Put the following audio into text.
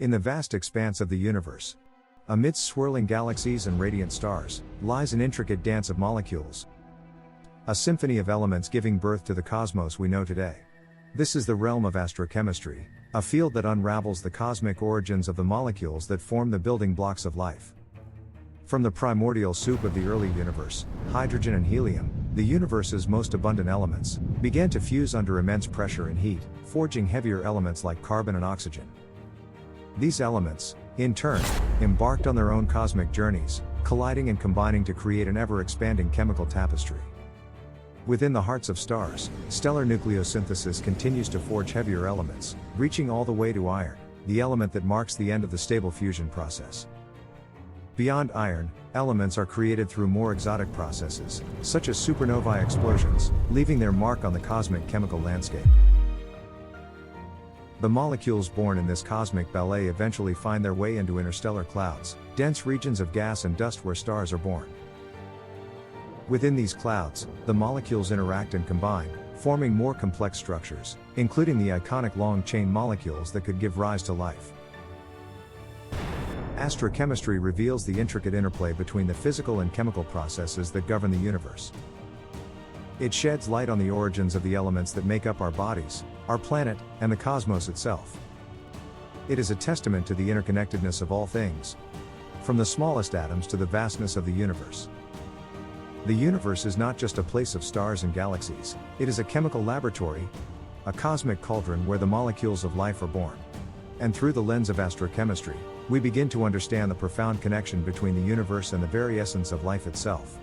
In the vast expanse of the universe, amidst swirling galaxies and radiant stars, lies an intricate dance of molecules. A symphony of elements giving birth to the cosmos we know today. This is the realm of astrochemistry, a field that unravels the cosmic origins of the molecules that form the building blocks of life. From the primordial soup of the early universe, hydrogen and helium, the universe's most abundant elements, began to fuse under immense pressure and heat, forging heavier elements like carbon and oxygen. These elements, in turn, embarked on their own cosmic journeys, colliding and combining to create an ever-expanding chemical tapestry. Within the hearts of stars, stellar nucleosynthesis continues to forge heavier elements, reaching all the way to iron, the element that marks the end of the stable fusion process. Beyond iron, elements are created through more exotic processes, such as supernovae explosions, leaving their mark on the cosmic chemical landscape. The molecules born in this cosmic ballet eventually find their way into interstellar clouds, dense regions of gas and dust where stars are born. Within these clouds, the molecules interact and combine, forming more complex structures, including the iconic long-chain molecules that could give rise to life. Astrochemistry reveals the intricate interplay between the physical and chemical processes that govern the universe. It sheds light on the origins of the elements that make up our bodies, our planet, and the cosmos itself. It is a testament to the interconnectedness of all things, from the smallest atoms to the vastness of the universe. The universe is not just a place of stars and galaxies, it is a chemical laboratory, a cosmic cauldron where the molecules of life are born. And through the lens of astrochemistry, we begin to understand the profound connection between the universe and the very essence of life itself.